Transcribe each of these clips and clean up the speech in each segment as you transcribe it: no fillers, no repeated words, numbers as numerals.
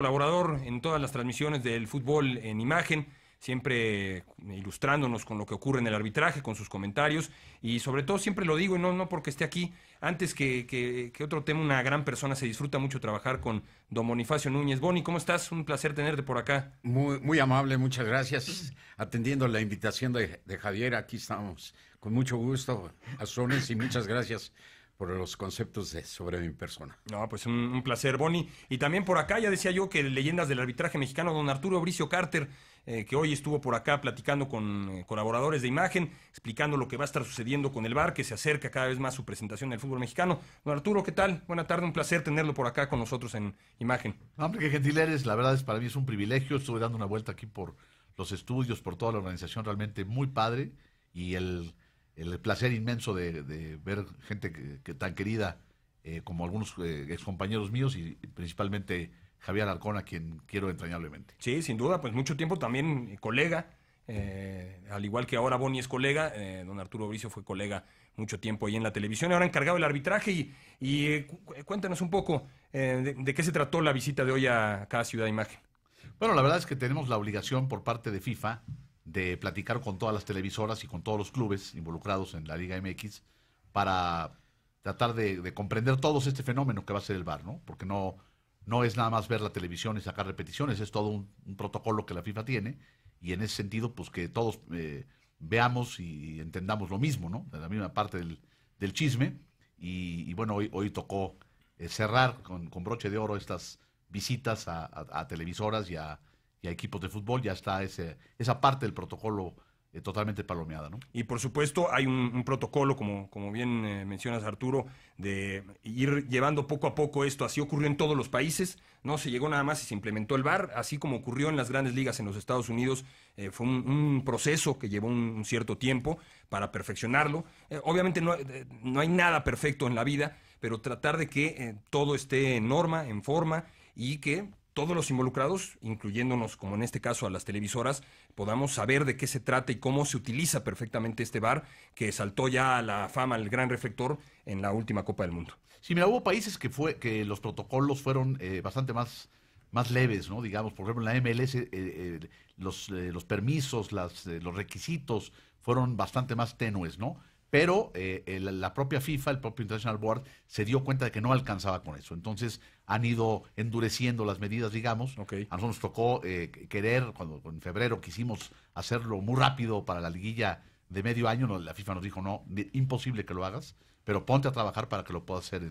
Colaborador en todas las transmisiones del fútbol en imagen, siempre ilustrándonos con lo que ocurre en el arbitraje, con sus comentarios y sobre todo siempre lo digo y no porque esté aquí, antes que otro tema, una gran persona, se disfruta mucho trabajar con don Bonifacio Núñez. Boni, ¿cómo estás? Un placer tenerte por acá. Muy amable, muchas gracias. Atendiendo la invitación de Javier, aquí estamos con mucho gusto, Azones, y muchas gracias por los conceptos sobre mi persona. No, pues un placer, Boni. Y también por acá, ya decía yo que leyendas del arbitraje mexicano, don Arturo Bricio Carter, que hoy estuvo por acá platicando con colaboradores de imagen, explicando lo que va a estar sucediendo con el VAR, que se acerca cada vez más su presentación en el fútbol mexicano. Don Arturo, ¿qué tal? Buena tarde, un placer tenerlo por acá con nosotros en imagen. Hombre, qué gentil eres, la verdad es para mí es un privilegio. Estuve dando una vuelta aquí por los estudios, por toda la organización, realmente muy padre, y el placer inmenso de ver gente que tan querida como algunos excompañeros míos y principalmente Javier Alarcón, a quien quiero entrañablemente. Sí, sin duda, pues mucho tiempo también colega, al igual que ahora Boni es colega, don Arturo Bricio fue colega mucho tiempo ahí en la televisión, ahora encargado del arbitraje cuéntanos un poco de qué se trató la visita de hoy a cada Ciudad de Imagen. Bueno, la verdad es que tenemos la obligación por parte de FIFA de platicar con todas las televisoras y con todos los clubes involucrados en la Liga MX para tratar de comprender todos este fenómeno que va a ser el VAR, ¿no? Porque no es nada más ver la televisión y sacar repeticiones, es todo un protocolo que la FIFA tiene, y en ese sentido, pues que todos veamos y entendamos lo mismo, ¿no? De la misma parte del chisme, y bueno, hoy tocó cerrar con broche de oro estas visitas a televisoras y a equipos de fútbol. Ya está esa parte del protocolo totalmente palomeada, ¿no? Y por supuesto hay un protocolo, como bien mencionas, Arturo, de ir llevando poco a poco esto. Así ocurrió en todos los países, no se llegó nada más y se implementó el VAR, así como ocurrió en las grandes ligas en los Estados Unidos. Fue un proceso que llevó un cierto tiempo para perfeccionarlo. Obviamente no hay nada perfecto en la vida, pero tratar de que todo esté en norma, en forma, y que todos los involucrados, incluyéndonos, como en este caso a las televisoras, podamos saber de qué se trata y cómo se utiliza perfectamente este VAR, que saltó ya a la fama, al gran reflector, en la última Copa del Mundo. Sí, mira, hubo países que los protocolos fueron bastante más leves, ¿no? Digamos, por ejemplo, en la MLS los permisos, los requisitos fueron bastante más tenues, ¿no? Pero la propia FIFA, el propio International Board, se dio cuenta de que no alcanzaba con eso. Entonces han ido endureciendo las medidas, digamos. Okay. A nosotros nos tocó querer, cuando en febrero quisimos hacerlo muy rápido para la liguilla de medio año, la FIFA nos dijo, no, imposible que lo hagas, pero ponte a trabajar para que lo puedas hacer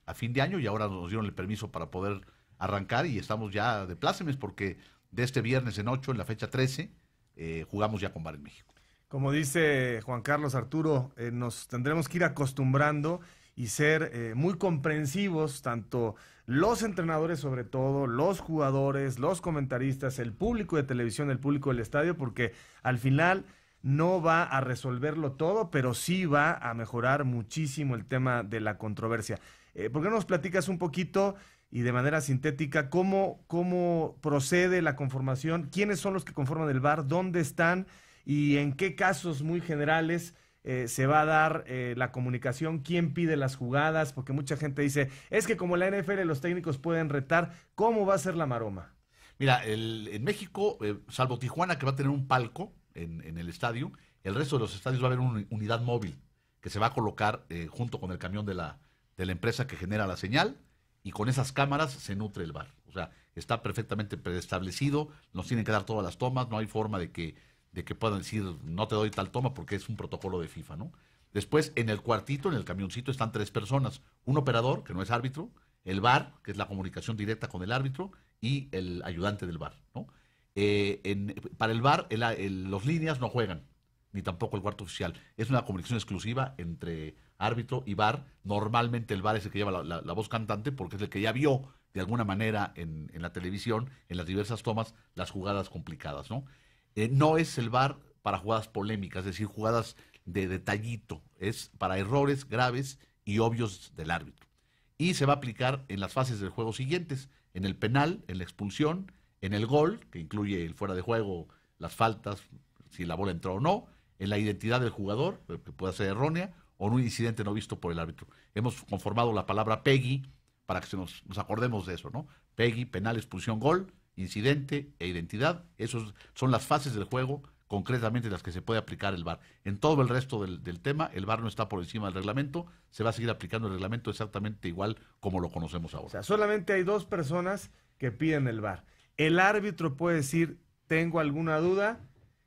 a fin de año, y ahora nos dieron el permiso para poder arrancar, y estamos ya de plácemes porque de este viernes en 8, en la fecha 13, jugamos ya con VAR en México. Como dice Juan Carlos, Arturo, nos tendremos que ir acostumbrando y ser muy comprensivos, tanto los entrenadores sobre todo, los jugadores, los comentaristas, el público de televisión, el público del estadio, porque al final no va a resolverlo todo, pero sí va a mejorar muchísimo el tema de la controversia. ¿Por qué no nos platicas un poquito y de manera sintética cómo procede la conformación? ¿Quiénes son los que conforman el VAR? ¿Dónde están? ¿Y en qué casos muy generales se va a dar la comunicación? ¿Quién pide las jugadas? Porque mucha gente dice, es que como la NFL los técnicos pueden retar, ¿cómo va a ser la maroma? Mira, en México, salvo Tijuana, que va a tener un palco en el estadio, el resto de los estadios va a haber una unidad móvil que se va a colocar junto con el camión de la empresa que genera la señal, y con esas cámaras se nutre el VAR. O sea, está perfectamente preestablecido, nos tienen que dar todas las tomas, no hay forma de que puedan decir, no te doy tal toma, porque es un protocolo de FIFA, ¿no? Después, en el cuartito, en el camioncito, están 3 personas. Un operador, que no es árbitro, el VAR, que es la comunicación directa con el árbitro, y el ayudante del VAR, ¿no? Para el VAR, los líneas no juegan, ni tampoco el cuarto oficial. Es una comunicación exclusiva entre árbitro y VAR. Normalmente el VAR es el que lleva la voz cantante, porque es el que ya vio, de alguna manera, en la televisión, en las diversas tomas, las jugadas complicadas, ¿no? No es el VAR para jugadas polémicas, es decir, jugadas de detallito, es para errores graves y obvios del árbitro. Y se va a aplicar en las fases del juego siguientes, en el penal, en la expulsión, en el gol, que incluye el fuera de juego, las faltas, si la bola entró o no, en la identidad del jugador, que pueda ser errónea, o en un incidente no visto por el árbitro. Hemos conformado la palabra PEGI para que nos acordemos de eso, ¿no? Peggy, penal, expulsión, gol, incidente e identidad. Esas son las fases del juego, concretamente las que se puede aplicar el VAR. En todo el resto del tema, el VAR no está por encima del reglamento, se va a seguir aplicando el reglamento exactamente igual como lo conocemos ahora. O sea, solamente hay 2 personas que piden el VAR. El árbitro puede decir, tengo alguna duda,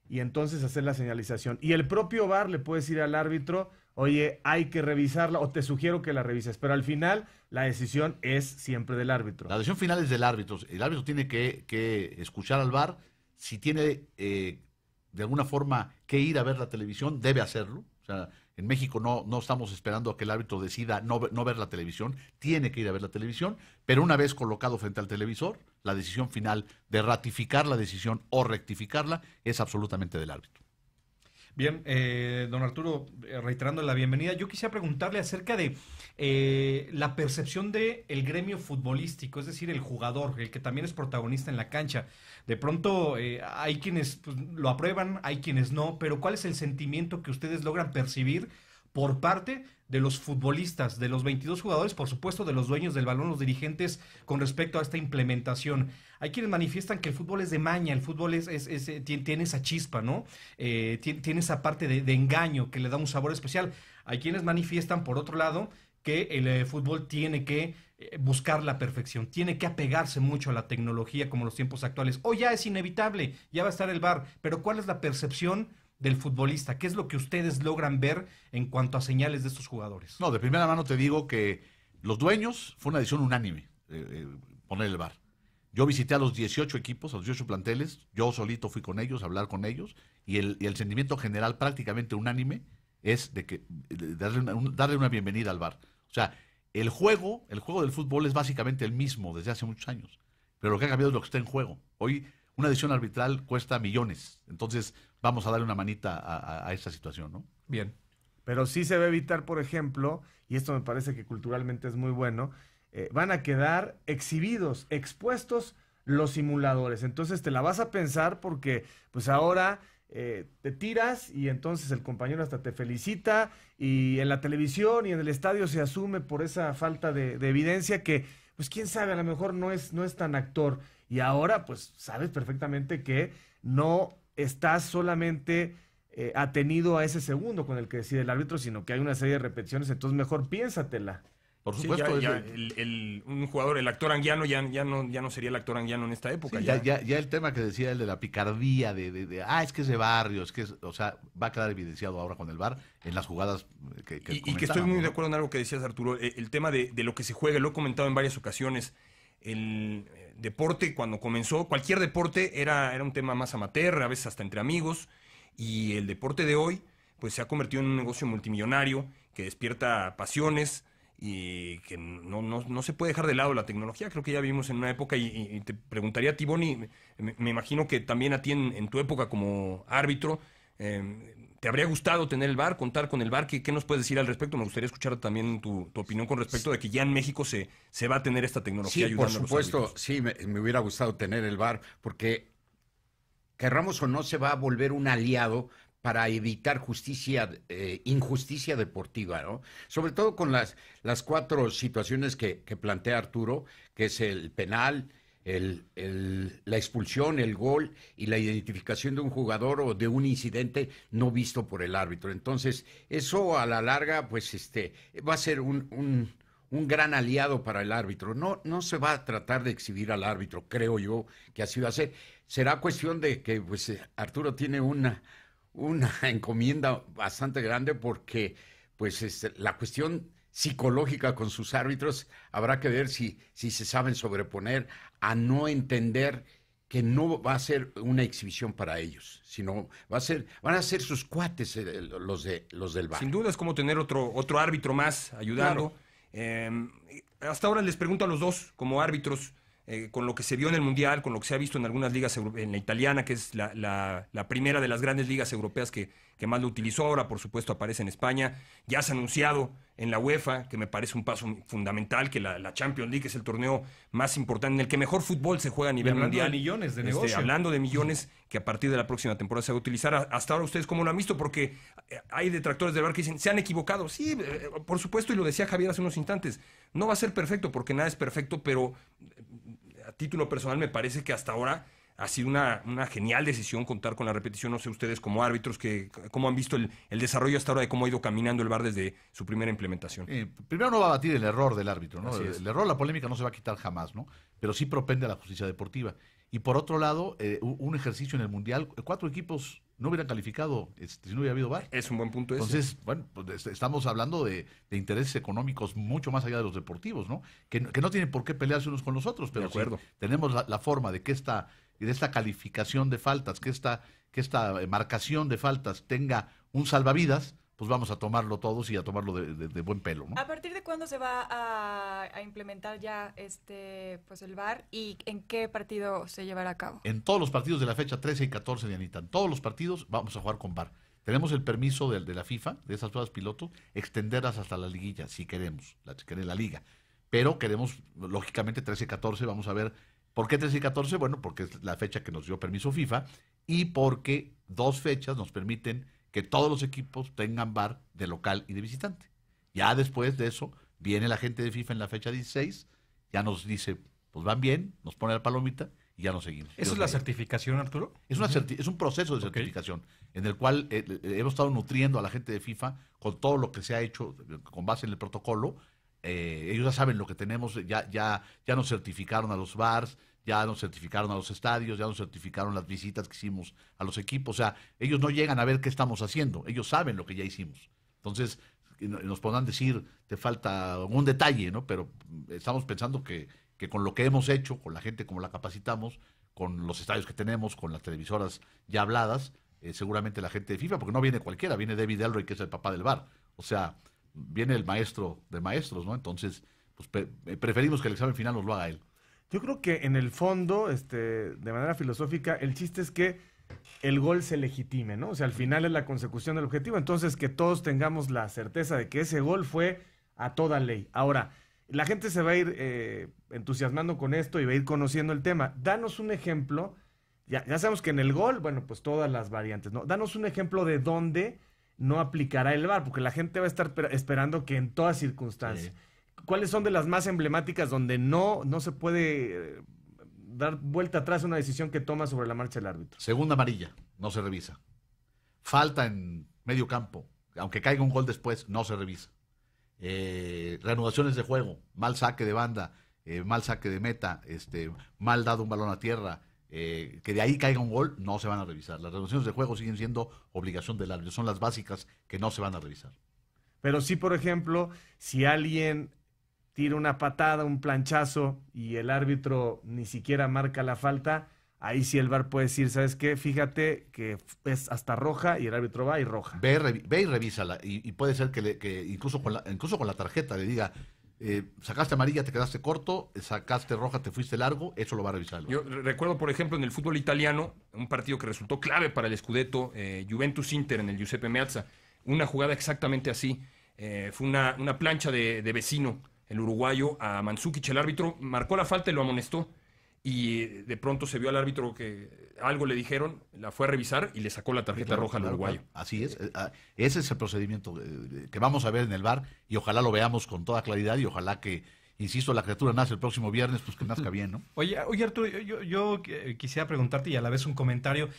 y entonces hacer la señalización. Y el propio VAR le puede decir al árbitro, oye, hay que revisarla, o te sugiero que la revises. Pero al final, la decisión es siempre del árbitro. La decisión final es del árbitro. El árbitro tiene que escuchar al VAR. Si tiene de alguna forma que ir a ver la televisión, debe hacerlo. O sea, en México no estamos esperando a que el árbitro decida no ver la televisión, tiene que ir a ver la televisión, pero una vez colocado frente al televisor, la decisión final de ratificar la decisión o rectificarla es absolutamente del árbitro. Bien, don Arturo, reiterando la bienvenida, yo quisiera preguntarle acerca de la percepción del gremio futbolístico, es decir, el jugador, el que también es protagonista en la cancha. De pronto hay quienes pues, lo aprueban, hay quienes no, pero ¿cuál es el sentimiento que ustedes logran percibir por parte de los futbolistas, de los 22 jugadores, por supuesto de los dueños del balón, los dirigentes, con respecto a esta implementación? Hay quienes manifiestan que el fútbol es de maña, el fútbol tiene esa chispa, ¿no? Tiene esa parte de engaño que le da un sabor especial. Hay quienes manifiestan, por otro lado, que el fútbol tiene que buscar la perfección, tiene que apegarse mucho a la tecnología como los tiempos actuales. O ya es inevitable, ya va a estar el VAR, pero ¿cuál es la percepción del futbolista? ¿Qué es lo que ustedes logran ver en cuanto a señales de estos jugadores? No, de primera mano te digo que los dueños fue una decisión unánime poner el VAR. Yo visité a los 18 equipos, a los 18 planteles, yo solito fui con ellos a hablar con ellos y el sentimiento general prácticamente unánime es de darle una bienvenida al VAR. O sea, el juego del fútbol es básicamente el mismo desde hace muchos años, pero lo que ha cambiado es lo que está en juego. Hoy una decisión arbitral cuesta millones, entonces vamos a darle una manita a esta situación, ¿no? Bien. Pero sí se va a evitar, por ejemplo, y esto me parece que culturalmente es muy bueno, van a quedar expuestos los simuladores. Entonces te la vas a pensar porque pues ahora te tiras y entonces el compañero hasta te felicita y en la televisión y en el estadio se asume por esa falta de evidencia que pues quién sabe, a lo mejor no es tan actor. Y ahora pues sabes perfectamente que no estás solamente atenido a ese segundo con el que decide el árbitro, sino que hay una serie de repeticiones, entonces mejor piénsatela. Por Sí, supuesto. un jugador, el actor anguiano, ya no sería el actor anguiano en esta época. Sí, ya el tema que decía él de la picardía, es que es de barrio, o sea, va a quedar evidenciado ahora con el VAR en las jugadas que y que estoy muy de acuerdo en algo que decías, Arturo, el tema de lo que se juega, lo he comentado en varias ocasiones. El deporte, cuando comenzó, cualquier deporte era un tema más amateur, a veces hasta entre amigos, y el deporte de hoy pues se ha convertido en un negocio multimillonario que despierta pasiones y que no se puede dejar de lado la tecnología. Creo que ya vivimos en una época y te preguntaría a ti, Boni, me imagino que también a ti en tu época como árbitro, ¿te habría gustado tener el VAR, contar con el VAR? ¿Qué nos puedes decir al respecto? Me gustaría escuchar también tu opinión con respecto de que ya en México se va a tener esta tecnología ayudando por a los supuesto, árbitros. sí, me hubiera gustado tener el VAR porque, querramos o no, se va a volver un aliado para evitar injusticia deportiva, ¿no? Sobre todo con las 4 situaciones que plantea Arturo, que es el penal, la expulsión, el gol y la identificación de un jugador o de un incidente no visto por el árbitro. Entonces, eso a la larga, pues, va a ser un gran aliado para el árbitro. No se va a tratar de exhibir al árbitro, creo yo que así va a ser. Será cuestión de que, pues, Arturo tiene una encomienda bastante grande porque, pues, la cuestión psicológica con sus árbitros habrá que ver si se saben sobreponer a no entender que no va a ser una exhibición para ellos, sino van a ser sus cuates los del VAR. Sin duda es como tener otro árbitro más ayudando. Claro. Hasta ahora les pregunto a los dos, como árbitros, con lo que se vio en el Mundial, con lo que se ha visto en algunas ligas, en la italiana, que es la primera de las grandes ligas europeas que más lo utilizó, ahora por supuesto aparece en España, ya se ha anunciado en la UEFA, que me parece un paso fundamental, que la Champions League es el torneo más importante, en el que mejor fútbol se juega a nivel hablando mundial. de millones de negocio. Hablando de millones que a partir de la próxima temporada se va a utilizar. Hasta ahora, ¿ustedes cómo lo han visto? Porque hay detractores del VAR que dicen, se han equivocado. Sí, por supuesto, y lo decía Javier hace unos instantes, no va a ser perfecto porque nada es perfecto, pero a título personal me parece que hasta ahora ha sido una genial decisión contar con la repetición. No sé ustedes como árbitros, cómo han visto el desarrollo hasta ahora de cómo ha ido caminando el VAR desde su primera implementación. Primero no va a batir el error del árbitro, ¿no? Así es. El error, la polémica no se va a quitar jamás, ¿no? Pero sí propende a la justicia deportiva. Y por otro lado, un ejercicio en el Mundial, 4 equipos no hubieran calificado si no hubiera habido VAR. Es un buen punto ese. Entonces, bueno, pues estamos hablando de intereses económicos mucho más allá de los deportivos, ¿no? Que no tienen por qué pelearse unos con los otros, pero De acuerdo. si tenemos la forma de que esta calificación de faltas, que esta marcación de faltas tenga un salvavidas, pues vamos a tomarlo todos y a tomarlo de buen pelo, ¿no? ¿A partir de cuándo se va a implementar ya pues el VAR y en qué partido se llevará a cabo? En todos los partidos de la fecha 13 y 14, Dianita, en todos los partidos vamos a jugar con VAR. Tenemos el permiso de la FIFA, de esas pruebas piloto, extenderlas hasta la liguilla, si queremos, la liga. Pero queremos, lógicamente, 13 y 14, vamos a ver. ¿Por qué 13 y 14? Bueno, porque es la fecha que nos dio permiso FIFA y porque 2 fechas nos permiten que todos los equipos tengan VAR de local y de visitante. Ya después de eso, viene la gente de FIFA en la fecha 16, ya nos dice, pues van bien, nos pone la palomita y ya nos seguimos. ¿Eso es la certificación, Arturo? Es un proceso de certificación en el cual hemos estado nutriendo a la gente de FIFA con todo lo que se ha hecho con base en el protocolo. Ellos ya saben lo que tenemos, ya nos certificaron a los VARs, ya nos certificaron a los estadios, ya nos certificaron las visitas que hicimos a los equipos. O sea, ellos no llegan a ver qué estamos haciendo, ellos saben lo que ya hicimos. Entonces, nos podrán decir, te falta un detalle, ¿no? Pero estamos pensando que con lo que hemos hecho, con la gente como la capacitamos, con los estadios que tenemos, con las televisoras ya habladas, seguramente la gente de FIFA, porque no viene cualquiera, viene David Elroy, que es el papá del VAR. O sea, viene el maestro de maestros, ¿no? Entonces, pues preferimos que el examen final nos lo haga él. Yo creo que en el fondo, de manera filosófica, el chiste es que el gol se legitime, ¿no? O sea, al final es la consecución del objetivo, entonces que todos tengamos la certeza de que ese gol fue a toda ley. Ahora, la gente se va a ir entusiasmando con esto y va a ir conociendo el tema. Danos un ejemplo, ya sabemos que en el gol, bueno, pues todas las variantes, ¿no? Danos un ejemplo de dónde no aplicará el VAR, porque la gente va a estar esperando que en todas circunstancias. Sí. ¿Cuáles son de las más emblemáticas donde no se puede dar vuelta atrás a una decisión que toma sobre la marcha el árbitro? Segunda amarilla, no se revisa. Falta en medio campo, aunque caiga un gol después, no se revisa. Reanudaciones de juego, mal saque de banda, mal saque de meta, mal dado un balón a tierra, que de ahí caiga un gol, no se van a revisar. Las reanudaciones de juego siguen siendo obligación del árbitro, son las básicas que no se van a revisar. Pero sí, por ejemplo, si alguien tira una patada, un planchazo y el árbitro ni siquiera marca la falta, ahí sí el VAR puede decir, ¿sabes qué? Fíjate que es hasta roja y el árbitro va y roja. Ve y revísala. Y puede ser que incluso con la tarjeta le diga, sacaste amarilla, te quedaste corto, sacaste roja, te fuiste largo, eso lo va a revisar. Yo recuerdo, por ejemplo, en el fútbol italiano, un partido que resultó clave para el Scudetto, Juventus-Inter en el Giuseppe Meazza, una jugada exactamente así. Fue una plancha de vecino, el uruguayo, a Mandzukic. El árbitro marcó la falta y lo amonestó. Y de pronto se vio al árbitro que algo le dijeron, la fue a revisar y le sacó la tarjeta roja al uruguayo. Así es. Ese es el procedimiento que vamos a ver en el VAR y ojalá lo veamos con toda claridad y ojalá que, insisto, la criatura nace el próximo viernes, pues que nazca bien, ¿no? Oye Arturo, yo quisiera preguntarte y a la vez un comentario.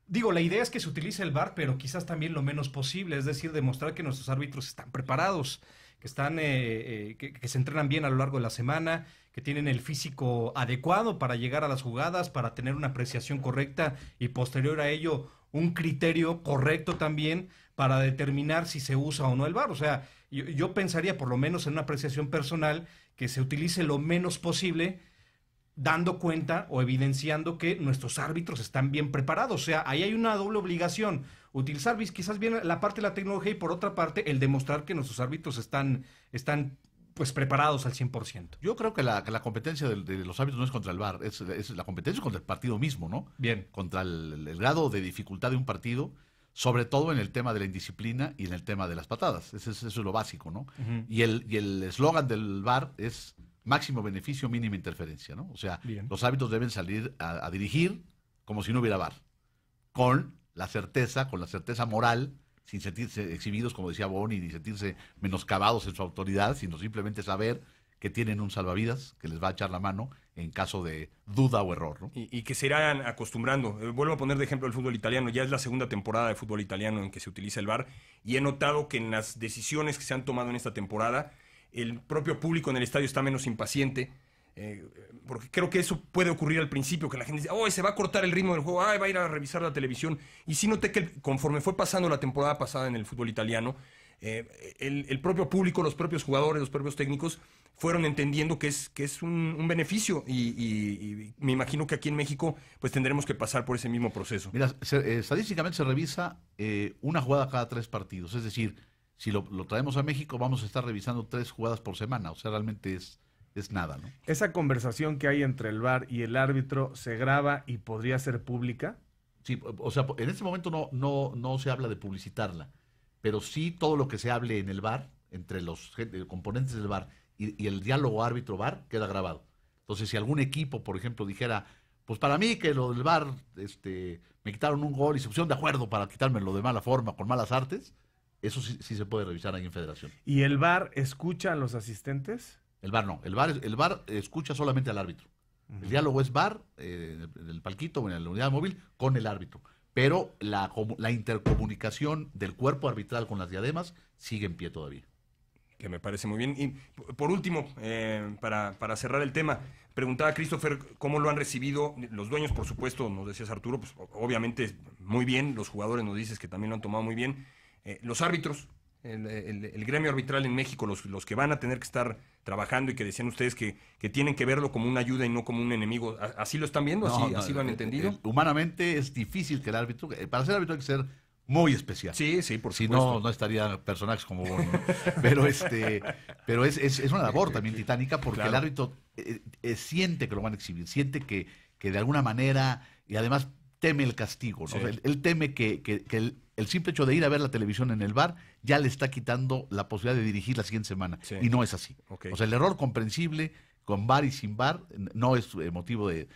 Digo, la idea es que se utilice el VAR, pero quizás también lo menos posible, es decir, demostrar que nuestros árbitros están preparados, que se entrenan bien a lo largo de la semana, que tienen el físico adecuado para llegar a las jugadas, para tener una apreciación correcta y posterior a ello un criterio correcto también para determinar si se usa o no el VAR. O sea, yo pensaría, por lo menos en una apreciación personal, que se utilice lo menos posible, dando cuenta o evidenciando que nuestros árbitros están bien preparados. O sea, ahí hay una doble obligación. Utilizar quizás bien la parte de la tecnología y por otra parte el demostrar que nuestros árbitros están pues preparados al 100%. Yo creo que la competencia de los árbitros no es contra el VAR, es la competencia contra el partido mismo, ¿no? Bien. Contra el grado de dificultad de un partido. sobre todo en el tema de la indisciplina y en el tema de las patadas. Eso es lo básico, ¿no? Y el eslogan del VAR es máximo beneficio, mínima interferencia, ¿no? O sea, Bien. los árbitros deben salir a dirigir como si no hubiera VAR, con la certeza moral, sin sentirse exhibidos, como decía Boni, ni sentirse menoscabados en su autoridad, sino simplemente saber que tienen un salvavidas que les va a echar la mano en caso de duda o error, ¿no? Y que se irán acostumbrando. Vuelvo a poner de ejemplo el fútbol italiano. Ya es la segunda temporada de fútbol italiano en que se utiliza el VAR y he notado que en las decisiones que se han tomado en esta temporada, el propio público en el estadio está menos impaciente. Porque creo que eso puede ocurrir al principio, que la gente dice, oh, se va a cortar el ritmo del juego, va a ir a revisar la televisión. Y sí noté que conforme fue pasando la temporada pasada en el fútbol italiano, el propio público, los propios jugadores, los propios técnicos fueron entendiendo que es un beneficio y me imagino que aquí en México pues tendremos que pasar por ese mismo proceso. Mira, estadísticamente se revisa una jugada cada 3 partidos, es decir, si lo traemos a México vamos a estar revisando 3 jugadas por semana, o sea, realmente es nada, ¿no? Esa conversación que hay entre el VAR y el árbitro se graba y podría ser pública. Sí, o sea, en este momento no se habla de publicitarla, pero sí todo lo que se hable en el VAR, entre los componentes del VAR y el diálogo árbitro-VAR, queda grabado. Entonces, si algún equipo, por ejemplo, dijera, pues para mí que lo del VAR, me quitaron un gol y se pusieron de acuerdo para quitármelo de mala forma, con malas artes, eso sí se puede revisar ahí en Federación. ¿Y el VAR escucha a los asistentes? El VAR no, el VAR escucha solamente al árbitro. El diálogo es VAR, en el palquito o en la unidad móvil, con el árbitro. Pero la intercomunicación del cuerpo arbitral con las diademas sigue en pie todavía. Que me parece muy bien. Y por último, para cerrar el tema, preguntaba Christopher cómo lo han recibido los dueños, por supuesto, nos decías Arturo, pues obviamente muy bien, los jugadores nos dices que también lo han tomado muy bien, los árbitros, el gremio arbitral en México, los que van a tener que estar trabajando y que decían ustedes que tienen que verlo como una ayuda y no como un enemigo, ¿así lo están viendo? ¿Así lo han entendido? Humanamente es difícil que el árbitro, para ser árbitro hay que ser muy especial. Sí, por si supuesto. no estaría personajes como vos, ¿no? pero es una labor también titánica porque Claro. el árbitro siente que lo van a exhibir, siente que de alguna manera, y además teme el castigo, ¿no? Sí. O sea, él teme que el simple hecho de ir a ver la televisión en el VAR ya le está quitando la posibilidad de dirigir la siguiente semana. Sí. Y no es así. Ok. O sea, el error comprensible con VAR y sin VAR no es motivo de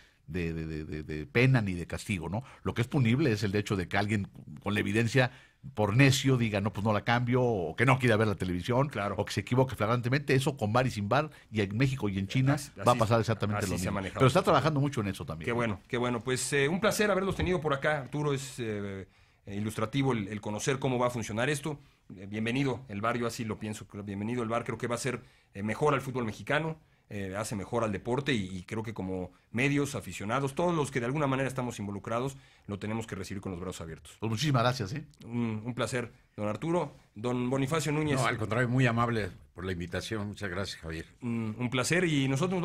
pena ni de castigo, ¿no? Lo que es punible es el hecho de que alguien con la evidencia por necio diga, no, pues no la cambio, o que no quiera ver la televisión, Claro. o que se equivoque flagrantemente. Eso con VAR y sin VAR, y en México y en China Así- va a pasar exactamente así lo se ha mismo. manejado. Pero está trabajando mucho en eso también. Qué bueno. Pues un placer haberlos tenido por acá, Arturo. Es ilustrativo el conocer cómo va a funcionar esto. Bienvenido el VAR, yo así lo pienso. Bienvenido el VAR, creo que va a ser mejor al fútbol mexicano, hace mejor al deporte y creo que como medios, aficionados, todos los que de alguna manera estamos involucrados, lo tenemos que recibir con los brazos abiertos. Pues muchísimas gracias, ¿eh? Un placer, don Arturo. Don Bonifacio Núñez, No, al contrario, muy amable por la invitación. Muchas gracias, Javier. un placer y nosotros